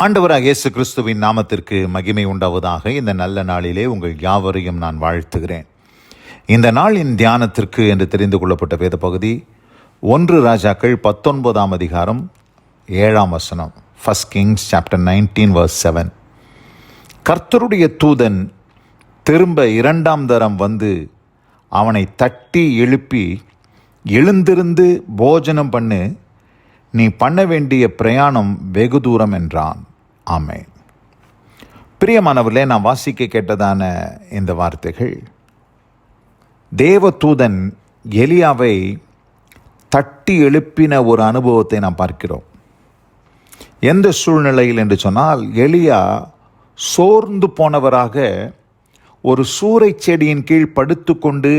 ஆண்டவராக இயேசு கிறிஸ்துவின் நாமத்திற்கு மகிமை உண்டாவதாக. இந்த நல்ல நாளிலே உங்கள் யாவரையும் நான் வாழ்த்துகிறேன். இந்த நாளின் தியானத்திற்கு என்று தெரிந்து கொள்ளப்பட்ட வேத பகுதி 1 ராஜாக்கள் 19ஆம் அதிகாரம் 7ஆம் வசனம். 1 Kings chapter 19 verse 7. கர்த்தருடைய தூதன் திரும்ப 2ஆம் தரம் வந்து அவனை தட்டி எழுப்பி, எழுந்திருந்து போஜனம் பண்ணு, நீ பண்ண வேண்டிய பிரயாணம் வெகு தூரம் என்றான். ஆமென். பிரியமானவர்களே, நான் வாசிக்க கேட்டதான இந்த வார்த்தைகள் தேவதூதன் எலியாவை தட்டி எழுப்பின ஒரு அனுபவத்தை நாம் பார்க்கிறோம். எந்த சூழ்நிலையில் என்று சொன்னால், எலியா சோர்ந்து போனவராக ஒரு சூறை செடியின் கீழ் படுத்துக்கொண்டு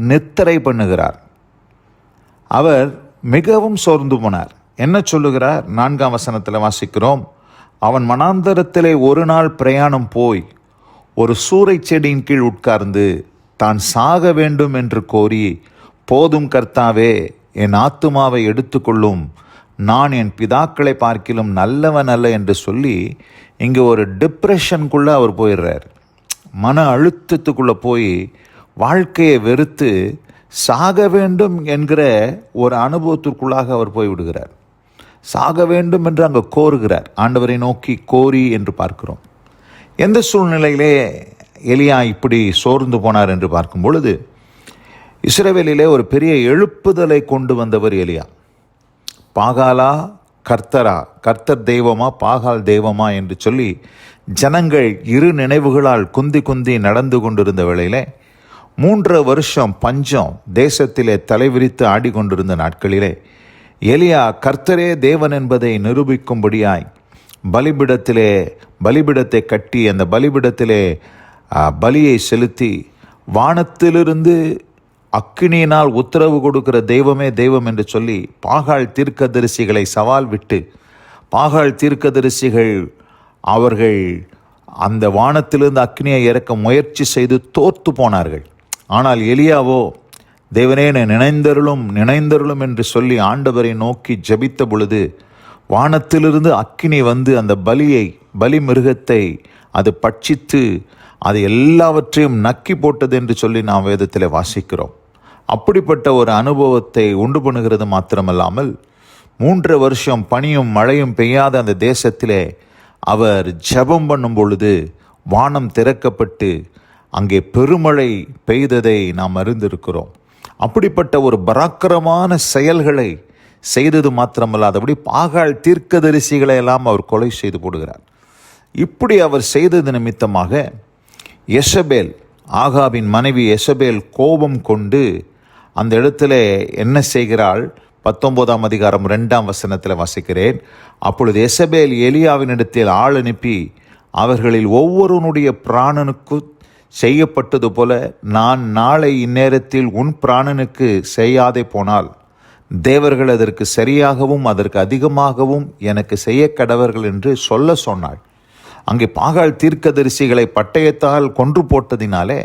நித்திரை பண்ணுகிறார். அவர் மிகவும் சோர்ந்து போனார். என்ன சொல்லுகிறார்? 4ஆம் வசனத்தில் வாசிக்கிறோம். அவன் வனாந்தரத்திலே ஒரு நாள் பிரயாணம் போய் ஒரு சூறை செடியின் கீழ் உட்கார்ந்து தான் சாக வேண்டும் என்று கோரி, போதும் கர்த்தாவே, என் ஆத்துமாவை எடுத்துக்கொள்ளும், நான் என் பிதாக்களை பார்க்கிலும் நல்லவன் அல்ல என்று சொல்லி இங்கே ஒரு டிப்ரெஷனுக்குள்ளே அவர் போயிடுறார். மன அழுத்தத்துக்குள்ளே போய் வாழ்க்கையை வெறுத்து சாக வேண்டும் என்கிற ஒரு அனுபவத்திற்குள்ளாக அவர் போய்விடுகிறார். சாக வேண்டும் என்று அங்கே கோருகிறார். ஆண்டவரை நோக்கி கோரி என்று பார்க்கிறோம். எந்த சூழ்நிலையிலே எலியா இப்படி சோர்ந்து போனார் என்று பார்க்கும் பொழுது, இஸ்ரவேலிலே ஒரு பெரிய எழுப்புதலை கொண்டு வந்தவர் எலியா. பாகாலா கர்த்தரா, கர்த்தர் தெய்வமா பாகால் தெய்வமா என்று சொல்லி ஜனங்கள் இரு நினைவுகளால் குந்தி குந்தி நடந்து கொண்டிருந்த வேளையிலே, 3 வருஷம் பஞ்சம் தேசத்திலே தலைவிரித்து ஆடிக்கொண்டிருந்த நாட்களிலே எலியா கர்த்தரே தேவன் என்பதை நிரூபிக்கும்படியாய் பலிபிடத்தை கட்டி அந்த பலிபிடத்திலே பலியை செலுத்தி, வானத்திலிருந்து அக்கினியினால் உத்தரவு கொடுக்கிற தெய்வமே தெய்வம் என்று சொல்லி பாகால் தீர்க்கதரிசிகளை சவால் விட்டு, பாகால் தீர்க்கதரிசிகள் அவர்கள் அந்த வானத்திலிருந்து அக்கினியை இறக்க முயற்சி செய்து தோற்று போனார்கள். ஆனால் எலியாவோ, தேவனே நினைந்தருளும் என்று சொல்லி ஆண்டவரை நோக்கி ஜெபித்த பொழுது, வானத்திலிருந்து அக்கினி வந்து அந்த பலி மிருகத்தை அது பட்சித்து அது எல்லாவற்றையும் நக்கி போட்டது என்று சொல்லி நாம் வேதத்தில் வாசிக்கிறோம். அப்படிப்பட்ட ஒரு அனுபவத்தை உண்டு பண்ணுகிறது மாத்திரமல்லாமல், 3 வருஷம் பனியும் மழையும் பெய்யாத அந்த தேசத்திலே அவர் ஜெபம் பண்ணும் பொழுது வானம் திறக்கப்பட்டு அங்கே பெருமழை பெய்ததை நாம் அறிந்திருக்கிறோம். அப்படிப்பட்ட ஒரு பராக்கிரமான செயல்களை செய்தது மாத்திரமல்லாதபடி பாகால் தீர்க்கதரிசிகளை எல்லாம் அவர் கொலை செய்து போடுகிறார். இப்படி அவர் செய்தது நிமித்தமாக எசபேல், ஆகாபின் மனைவி எசபேல் கோபம் கொண்டு அந்த இடத்துல என்ன செய்கிறாள்? 19ஆம் அதிகாரம் 2ஆம் வசனத்தில் வாசிக்கிறேன். அப்பொழுது எசபேல் எலியாவின் இடத்தில் ஆள் அனுப்பி, அவர்களில் ஒவ்வொருவனுடைய பிராணனுக்கு செய்யப்பட்டது போல நான் நாளை இந்நேரத்தில் உன் பிராணனுக்கு செய்யாதே போனால் தேவர்கள் அதற்கு சரியாகவும் அதற்கு அதிகமாகவும் எனக்கு செய்ய கடவர்கள் என்று சொல்ல சொன்னாள். அங்கே பாகால் தீர்க்கதரிசிகளை பட்டயத்தால் கொன்று போட்டதினாலே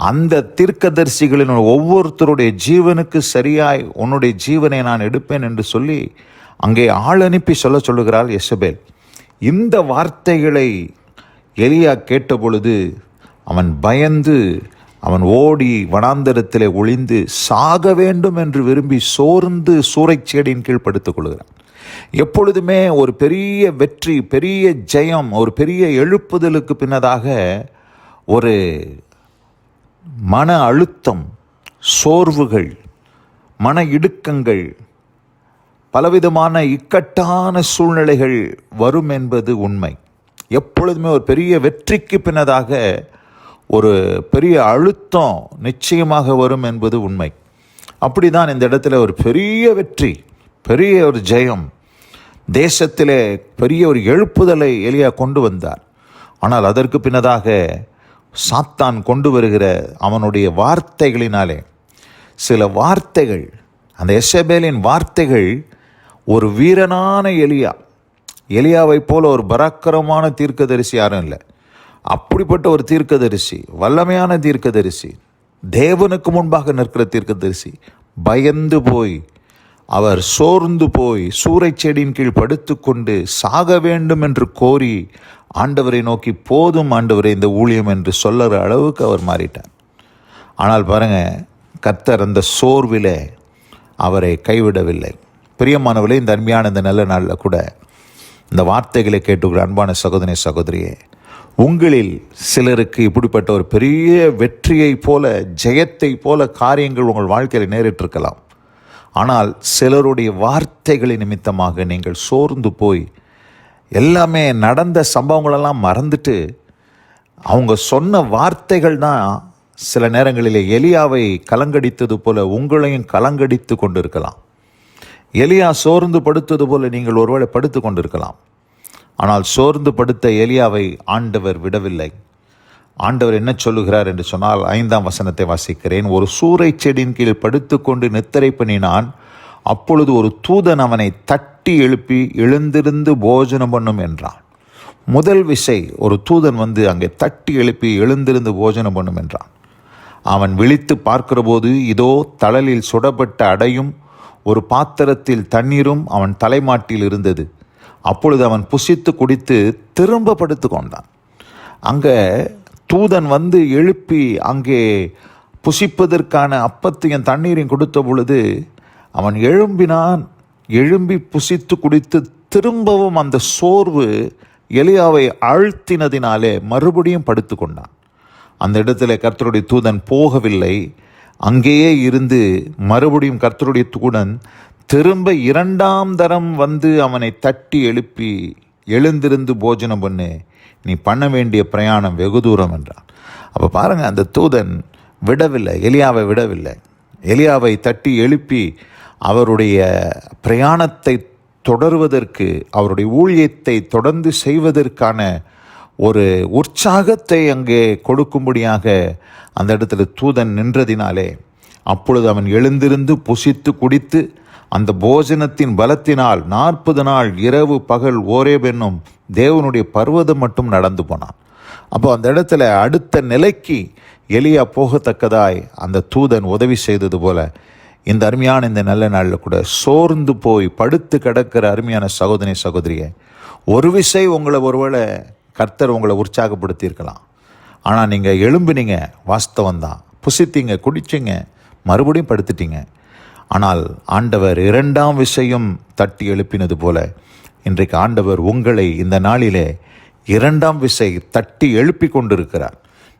அந்த தீர்க்கதரிசிகளின் ஒவ்வொருத்தருடைய ஜீவனுக்கு சரியாய் உன்னுடைய ஜீவனை நான் எடுப்பேன் என்று சொல்லி அங்கே ஆள் அனுப்பி சொல்லுகிறாள் எசபேல். இந்த வார்த்தைகளை எலியா கேட்டபொழுது அவன் பயந்து, அவன் ஓடி வனாந்தரத்திலே ஒளிந்து சாக வேண்டும் என்று விரும்பி சோர்ந்து சூறைச்செடியின் கீழ் படுத்துக் கொள்கிறான். எப்பொழுதுமே ஒரு பெரிய வெற்றி, பெரிய ஜெயம், ஒரு பெரிய எழுப்புதலுக்கு பின்னதாக ஒரு மன அழுத்தம், சோர்வுகள், மன இடுக்கங்கள், பலவிதமான இக்கட்டான சூழ்நிலைகள் வரும் என்பது உண்மை. எப்பொழுதுமே ஒரு பெரிய வெற்றிக்கு பின்னதாக ஒரு பெரிய அழுத்தம் நிச்சயமாக வரும் என்பது உண்மை. அப்படிதான் இந்த இடத்துல ஒரு பெரிய வெற்றி, பெரிய ஒரு ஜெயம், தேசத்திலே பெரிய ஒரு எழுப்புதலை எலியா கொண்டு வந்தார். ஆனால் அதற்கு பின்னதாக சாத்தான் கொண்டு வருகிற அவனுடைய வார்த்தைகளினாலே, சில வார்த்தைகள், அந்த எசபேலின் வார்த்தைகள், ஒரு வீரனான எலியாவை போல ஒரு பராக்கிரமான தீர்க்கதரிசி யாரும் இல்லை. அப்படிப்பட்ட ஒரு தீர்க்கதரிசி, வல்லமையான தீர்க்கதரிசி, தேவனுக்கு முன்பாக நிற்கிற தீர்க்கதரிசி பயந்து போய் அவர் சோர்ந்து போய் சூறைச் செடியின் கீழ் படுத்துக்கொண்டு சாக வேண்டும் என்று கோரி ஆண்டவரை நோக்கி, போதும் ஆண்டவரை இந்த ஊழியம் என்று சொல்லுற அளவுக்கு அவர் மாறிட்டார். ஆனால் பாருங்க, கர்த்தர் அந்த சோர்விலே அவரை கைவிடவில்லை. பிரியமானவர்களே, இந்த அருமையான இந்த நல்ல நாளில் கூட இந்த வார்த்தைகளை கேட்டுக்கிற அன்பான சகோதரி சகோதரியே, உங்களில் சிலருக்கு இப்படிப்பட்ட ஒரு பெரிய வெற்றியை போல, ஜெயத்தை போல காரியங்கள் உங்கள் வாழ்க்கையில் நேரிட்டிருக்கலாம். ஆனால் சிலருடைய வார்த்தைகளை நிமித்தமாக நீங்கள் சோர்ந்து போய் எல்லாமே நடந்த சம்பவங்களெல்லாம் மறந்துட்டு அவங்க சொன்ன வார்த்தைகள் தான் சில நேரங்களிலே எலியாவை கலங்கடித்தது போல உங்களையும் கலங்கடித்து கொண்டிருக்கலாம். எலியா சோர்ந்து படுத்தது போல நீங்கள் ஒருவேளை படுத்து கொண்டிருக்கலாம். ஆனால் சோர்ந்து படுத்த எலியாவை ஆண்டவர் விடவில்லை. ஆண்டவர் என்ன சொல்லுகிறார் என்று சொன்னால், 5ஆம் வசனத்தை வாசிக்கிறேன். ஒரு சூறைச் செடியின் கீழ் படுத்து கொண்டு நித்திரை பண்ணினான். அப்பொழுது ஒரு தூதன் அவனை தட்டி எழுப்பி, எழுந்திருந்து போஜனம் பண்ணும் என்றான். முதல் விசை ஒரு தூதன் வந்து அங்கே தட்டி எழுப்பி எழுந்திருந்து போஜனம் பண்ணும் என்றான். அவன் விழித்து பார்க்கிற போது இதோ தழலில் சுடப்பட்ட அடையும் ஒரு பாத்திரத்தில் தண்ணீரும் அவன் தலைமாட்டில் இருந்தது. அப்பொழுது அவன் புசித்து குடித்து திரும்ப படுத்து கொண்டான். அங்கே தூதன் வந்து எழுப்பி அங்கே புசிப்பதற்கான அப்பத்தையும் தண்ணீரையும் கொடுத்த பொழுது அவன் எழும்பினான். எழும்பி புசித்து குடித்து திரும்பவும் அந்த சோர்வு எலியாவை அழுத்தினதினாலே மறுபடியும் படுத்து கொண்டான். அந்த இடத்துல கர்த்தருடைய தூதன் போகவில்லை, அங்கேயே இருந்து மறுபடியும் கர்த்தருடைய தூதன் திரும்ப 2ஆம் தரம் வந்து அவனை தட்டி எழுப்பி, எழுந்திருந்து போஜனம் பண்ணு, நீ பண்ண வேண்டிய பிரயாணம் வெகு தூரம் என்றான். அப்போ பாருங்கள், அந்த தூதன் விடவில்லை, எலியாவை விடவில்லை. எலியாவை தட்டி எழுப்பி அவருடைய பிரயாணத்தை தொடர்வதற்கு, அவருடைய ஊழியத்தை தொடர்ந்து செய்வதற்கான ஒரு உற்சாகத்தை அங்கே கொடுக்கும்படியாக அந்த இடத்துல தூதன் நின்றதினாலே அப்பொழுது அவன் எழுந்திருந்து புசித்து குடித்து அந்த போஜனத்தின் பலத்தினால் 40 நாள் இரவு பகல் ஓரேப் என்னும் தேவனுடைய பர்வதம் மட்டும் நடந்து போனான். அப்போ அந்த இடத்துல அடுத்த நிலைக்கு எலியா போகத்தக்கதாய் அந்த தூதன் உதவி செய்தது போல இந்த அருமையான இந்த நல்ல நாளில் கூட சோர்ந்து போய் படுத்து கிடக்கிற அருமையான சகோதரி சகோதரியை, ஒரு விசை உங்களை ஒருவேளை கர்த்தர் உங்களை உற்சாகப்படுத்தியிருக்கலாம். ஆனால் நீங்கள் எழும்பினீங்க, வாஸ்தவம் தான், புசித்தீங்க, குடிச்சிங்க, மறுபடியும் படுத்துட்டீங்க. ஆனால் ஆண்டவர் 2ஆம் விசையும் தட்டி எழுப்பினது போல இன்றைக்கு ஆண்டவர் உங்களை இந்த நாளிலே 2ஆம் விசை தட்டி எழுப்பி கொண்டிருக்கிறார்.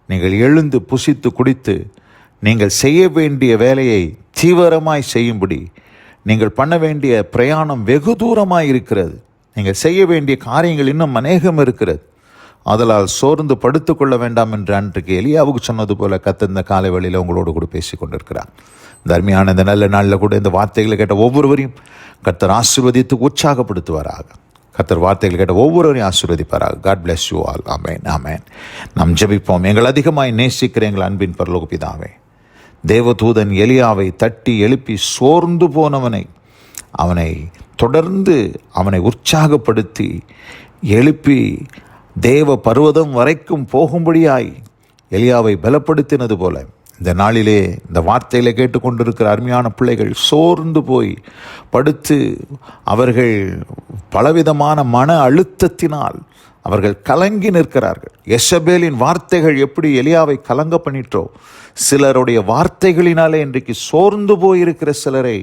நீங்கள் எழுந்து புசித்து குடித்து நீங்கள் செய்ய வேண்டிய வேலையை தீவிரமாய் செய்யும்படி, நீங்கள் பண்ண வேண்டிய பிரயாணம் வெகு தூரமாய் இருக்கிறது, நீங்கள் செய்ய வேண்டிய காரியங்கள் இன்னும் அநேகம் இருக்கிறது. அதனால் சோர்ந்து படுத்து கொள்ள வேண்டாம் என்று அன்றைக்கு எலியாவுக்கு சொன்னது போல கர்த்தர் இந்த காலை வேளையில் உங்களோடு கூட பேசி கொண்டிருக்கிறார். இந்த அருமையான இந்த நல்ல நாளில் கூட இந்த வார்த்தைகளை கேட்ட ஒவ்வொருவரையும் கர்த்தர் ஆசீர்வதித்து உற்சாகப்படுத்துவாராக. கர்த்தர் வார்த்தைகள் கேட்ட ஒவ்வொருவரையும் ஆசீர்வதிப்பாராக. God bless you all. ஆமேன், ஆமேன். நாம் ஜெபிப்போம். எங்கள் அதிகமாய் நேசிக்கிற எங்கள் அன்பின் பரலோக பிதாவே, தேவதூதன் எலியாவை தட்டி எழுப்பி சோர்ந்து போனவனை அவனை தொடர்ந்து அவனை உற்சாகப்படுத்தி எழுப்பி தேவ பர்வதம் வரைக்கும் போகும்படியாய் எலியாவை பலப்படுத்தினது போல இந்த நாளிலே இந்த வார்த்தையில் கேட்டுக்கொண்டிருக்கிற அருமையான பிள்ளைகள் சோர்ந்து போய் படுத்து அவர்கள் பலவிதமான மன அழுத்தத்தினால் அவர்கள் கலங்கி நிற்கிறார்கள். எசபேலின் வார்த்தைகள் எப்படி எலியாவை கலங்க பண்ணிட்டோ, சிலருடைய வார்த்தைகளினாலே இன்றைக்கு சோர்ந்து போயிருக்கிற சிலரை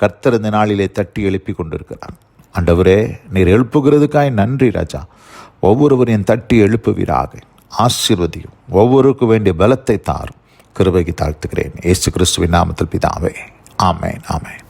கர்த்தர் இந்த நாளிலே தட்டி எழுப்பி கொண்டிருக்கிறார். ஆண்டவரே, நீர் எழுப்புகிறதுக்காய் நன்றி ராஜா. ஒவ்வொருவரையும் தட்டி எழுப்புவீராக. ஆசீர்வதியும், ஒவ்வொருவருக்கும் வேண்டிய பலத்தை தாரும். கிருபைக்கு தாழ்த்துக்கிறேன். இயேசு கிறிஸ்துவின் நாமத்தில் பிதாவே. ஆமேன், ஆமேன்.